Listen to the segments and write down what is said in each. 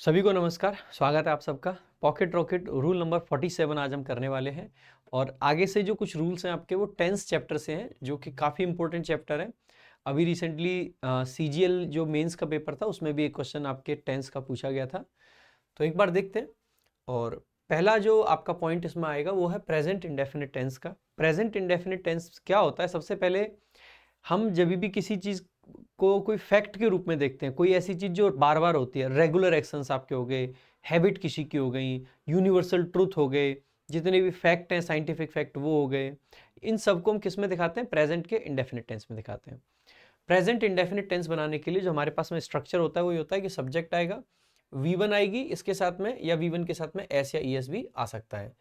सभी को नमस्कार, स्वागत है आप सबका। पॉकेट रॉकेट रूल नंबर 47 आज हम करने वाले हैं। और आगे से जो कुछ रूल्स हैं आपके वो टेंस चैप्टर से हैं, जो कि काफ़ी इंपॉर्टेंट चैप्टर है। अभी रिसेंटली सीजीएल जो मेंस का पेपर था उसमें भी एक क्वेश्चन आपके टेंस का पूछा गया था, तो एक बार देखते हैं। और पहला जो आपका पॉइंट इसमें आएगा वो है प्रेजेंट इंडेफिनिट टेंस का। प्रेजेंट इंडेफिनिट टेंस क्या होता है? सबसे पहले हम जब भी किसी चीज़ को कोई फैक्ट के रूप में देखते हैं, कोई ऐसी चीज़ जो बार बार होती है, रेगुलर एक्शंस आपके हो गए, हैबिट किसी की हो गई, यूनिवर्सल ट्रूथ हो गए, जितने भी फैक्ट हैं साइंटिफिक फैक्ट वो हो गए, इन सबको हम किस में दिखाते हैं? प्रेजेंट के इंडेफिनिट टेंस में दिखाते हैं। प्रेजेंट इंडेफिनिट टेंस बनाने के लिए जो हमारे पास में स्ट्रक्चर होता है वो ये होता है कि सब्जेक्ट आएगा, V1 आएगी इसके साथ में, या V1 के साथ में एस या ES भी आ सकता है।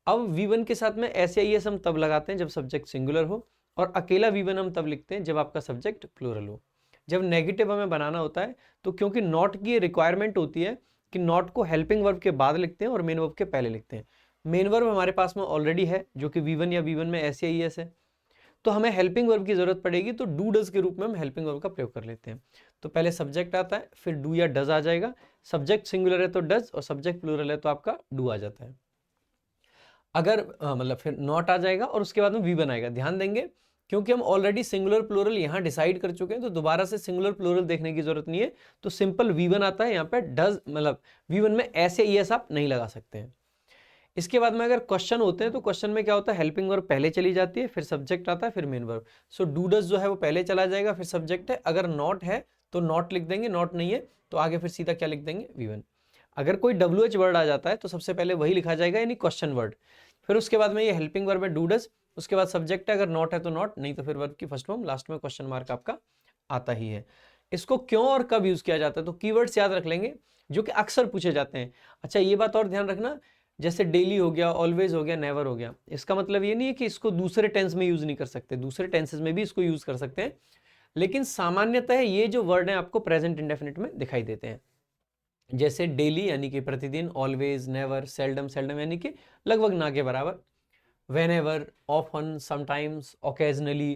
अब V1 के साथ में एस या ES हम तब लगाते हैं जब सब्जेक्ट सिंगुलर हो, और अकेला V1 हम तब लिखते हैं जब आपका सब्जेक्ट प्लूरल हो। जब नेगेटिव हमें बनाना होता है तो क्योंकि नॉट की रिक्वायरमेंट होती है कि नॉट को हेल्पिंग वर्ब के बाद लिखते हैं और मेन वर्ब के पहले लिखते हैं। मेन वर्ब हमारे पास में ऑलरेडी है जो कि V1 या V1 में एस या ES है, तो हमें हेल्पिंग वर्ब की जरूरत पड़ेगी, तो डू डज के रूप में हम हेल्पिंग वर्ब का प्रयोग कर लेते हैं। तो पहले सब्जेक्ट आता है, फिर डू या डज आ जाएगा। सब्जेक्ट सिंगुलर है तो डज, और सब्जेक्ट प्लूरल है तो आपका डू आ जाता है। अगर मतलब फिर नॉट आ जाएगा और उसके बाद में V1 आएगा। ध्यान देंगे क्योंकि हम ऑलरेडी सिंगुलर प्लूरल यहाँ डिसाइड कर चुके हैं, तो दोबारा से सिंगुलर प्लूरल देखने की जरूरत नहीं है। तो सिंपल V1 आता है, यहाँ पे डज मतलब V1 में ऐसे ES आप नहीं लगा सकते हैं। इसके बाद में अगर क्वेश्चन होते हैं तो क्वेश्चन में क्या होता है? हेल्पिंग वर्ब पहले चली जाती है, फिर सब्जेक्ट आता है, फिर main verb. So do does जो है वो पहले चला जाएगा, फिर सब्जेक्ट है। अगर नॉट है तो नॉट लिख देंगे, नॉट नहीं है तो आगे फिर सीधा क्या लिख देंगे? V1। अगर कोई WH वर्ड आ जाता है तो सबसे पहले वही लिखा जाएगा, यानी क्वेश्चन वर्ड। फिर उसके बाद में ये हेल्पिंग वर्ब है डू डज, उसके बाद सब्जेक्ट है, अगर नॉट है तो नॉट, नहीं तो फिर वर्ब की फर्स्ट फॉर्म, लास्ट में क्वेश्चन मार्क आपका आता ही है। इसको क्यों और कब यूज किया जाता है तो कीवर्ड्स याद रख लेंगे जो कि अक्सर पूछे जाते हैं। अच्छा, ये बात और ध्यान रखना, जैसे डेली हो गया, ऑलवेज हो गया, नेवर हो गया, इसका मतलब ये नहीं है कि इसको दूसरे टेंस में यूज नहीं कर सकते, दूसरे टेंसेस में भी इसको यूज कर सकते हैं, लेकिन सामान्यतः ये जो वर्ड है आपको प्रेजेंट इंडेफिनिट में दिखाई देते हैं। जैसे डेली यानी कि प्रतिदिन, ऑलवेज, नेवर, सेल्डम, सेल्डम यानी कि लगभग ना के बराबर, whenever, often, sometimes, occasionally,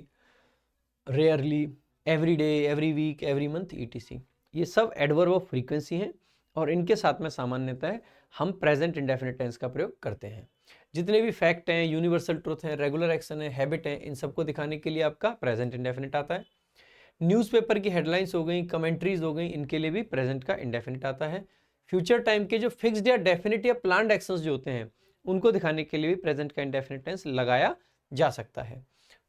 rarely, every day, every week, every month, etc. ये सब एडवर्ब ऑफ फ्रीक्वेंसी हैं और इनके साथ में सामान्यतः हम प्रेजेंट इंडेफिनिट टेंस का प्रयोग करते हैं। जितने भी फैक्ट हैं, यूनिवर्सल ट्रूथ है, रेगुलर एक्शन है, हैबिट है, इन सबको दिखाने के लिए आपका प्रेजेंट इंडेफिनिट आता है। न्यूज़पेपर की हेडलाइंस हो गई, कमेंट्रीज हो गई, इनके लिए भी प्रेजेंट का इंडेफिनिट आता है। फ्यूचर टाइम के जो फिक्स्ड या डेफिनिट या प्लान्ड एक्शंस जो होते हैं उनको दिखाने के लिए भी प्रेजेंट का इंडेफिनिट टेंस लगाया जा सकता है।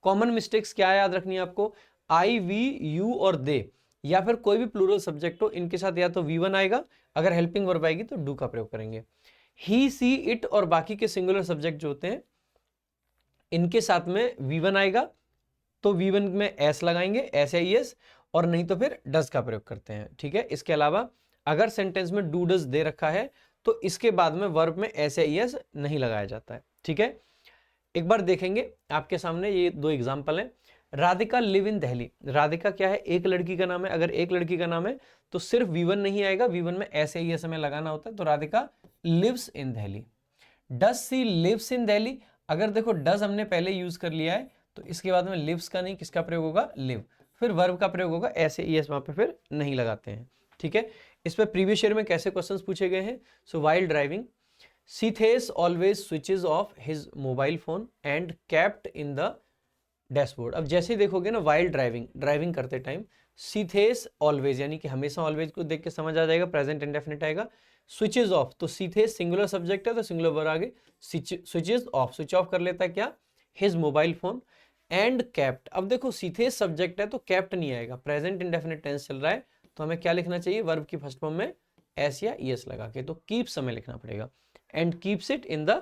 कॉमन मिस्टेक्स क्या याद रखनी है आपको? आई, वी, यू और दे, या फिर कोई भी प्लूरल सब्जेक्ट हो, इनके साथ या तो V1 आएगा, अगर हेल्पिंग वर्ब आएगी तो डू का प्रयोग करेंगे। ही, सी, इट और बाकी के सिंगुलर सब्जेक्ट जो होते हैं इनके साथ में V1 आएगा तो V1 में एस लगाएंगे, एस या ES, और नहीं तो फिर डज का प्रयोग करते हैं। ठीक है, इसके अलावा अगर सेंटेंस में डू डज दे रखा है तो इसके बाद में वर्ब में एस या ES नहीं लगाया जाता है। ठीक है, एक बार देखेंगे आपके सामने ये दो एग्जाम्पल हैं। Radhika live in Delhi. राधिका क्या है? एक लड़की का नाम है। अगर एक लड़की का नाम है तो सिर्फ V1 नहीं आएगा, V1 में एस या ES हमें लगाना होता है, तो Radhika lives in Delhi. Does she lives in Delhi? अगर देखो डज हमने पहले यूज कर लिया है तो इसके बाद में लिव्स का नहीं, किसका प्रयोग होगा? लिव। फिर वर्ब का प्रयोग होगा, ऐसे ES वहां पे फिर नहीं लगाते हैं। ठीक है, इस पर प्रीवियस ईयर में कैसे क्वेश्चंस पूछे गए हैं? So while driving, Seethes always switches off his mobile phone and kept in the dashboard. अब जैसे ही देखोगे ना, वाइल ड्राइविंग, ड्राइविंग करते टाइम, सीथेस ऑलवेज यानी कि हमेशा, ऑलवेज को देख के समझ आ जाएगा प्रेजेंट इंडेफिनिट आएगा। स्विचेस ऑफ, तो सीथेस सिंगुलर सब्जेक्ट है तो सिंगुलर वर्ब आगे, स्विचेस ऑफ, स्विच ऑफ कर लेता है क्या? His mobile phone. And kept, अब देखो सीथेस सब्जेक्ट है तो कैप्ट नहीं आएगा, प्रेजेंट इंडेफिनिट टेंस चल रहा है, तो हमें क्या लिखना चाहिए? वर्ब की फर्स्ट फॉर्म में एस या ES लगा के, तो कीप्स हमें लिखना पड़ेगा, and keeps it in the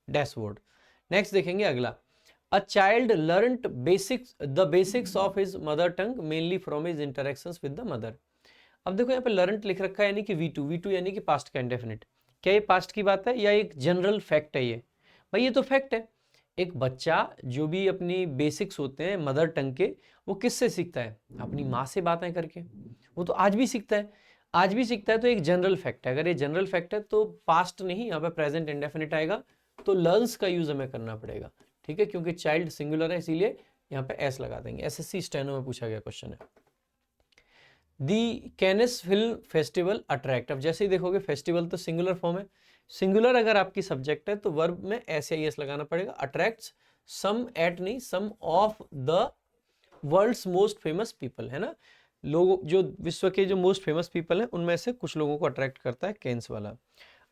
dashboard. Next देखेंगे अगला, A child learnt the basics of his mother tongue mainly from his interactions with the mother. अब देखो यहाँ पे learnt लिख रखा है यानी कि V2 यानी कि पास्ट का इंडेफिनिट। क्या ये पास्ट की बात है या एक जनरल फैक्ट है? ये भाई ये तो फैक्ट है। एक बच्चा जो भी अपनी बेसिक्स होते हैं मदर टंग के, वो किससे सीखता है? अपनी माँ से बातें करके। वो तो आज भी सीखता है, आज भी सीखता है, तो एक जनरल फैक्ट है। अगर ये जनरल फैक्ट है तो पास्ट नहीं, यहाँ पे प्रेजेंट इंडेफिनिट आएगा, तो लर्न्स का यूज हमें करना पड़ेगा। ठीक है, क्योंकि चाइल्ड सिंगुलर है इसीलिए यहाँ पे एस लगा देंगे। SSC स्टेनो में पूछा गया क्वेश्चन है। दी कैनिस फिल्म फेस्टिवल अट्रैक्ट। अब जैसे ही देखोगे फेस्टिवल तो सिंगुलर फॉर्म है, सिंगुलर अगर आपकी सब्जेक्ट है तो वर्ब में एस लगाना पड़ेगा। अट्रैक्ट्स सम एट नहीं, some of the world's most famous people, है ना, लोग जो विश्व के जो मोस्ट फेमस पीपल हैं उनमें से कुछ लोगों को अट्रैक्ट करता है कैन्स वाला।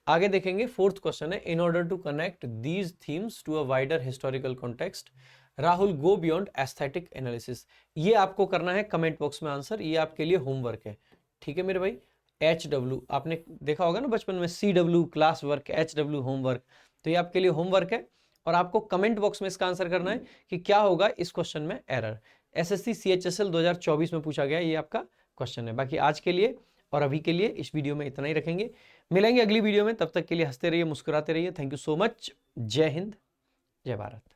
आगे देखेंगे, फोर्थ क्वेश्चन है, in order to connect these themes to a wider historical context Rahul go beyond aesthetic analysis. ये आपको करना है कमेंट बॉक्स में आंसर, ये आपके लिए होमवर्क है, ठीक है मेरे भाई। HW आपने देखा होगा ना बचपन में, CW class work, HW homework, तो ये आपके लिए होमवर्क है और आपको कमेंट बॉक्स में इसका आंसर करना है कि क्या होगा इस क्वेश्चन में एरर। SSC CHSL 2024 में पूछा गया, ये आपका क्वेश्चन है। बाकी आज के लिए और अभी के लिए इस वीडियो में इतना ही रखेंगे, मिलेंगे अगली वीडियो में, तब तक के लिए हंसते रहिए, मुस्कुराते रहिए। Thank you so much. जय हिंद, जय भारत।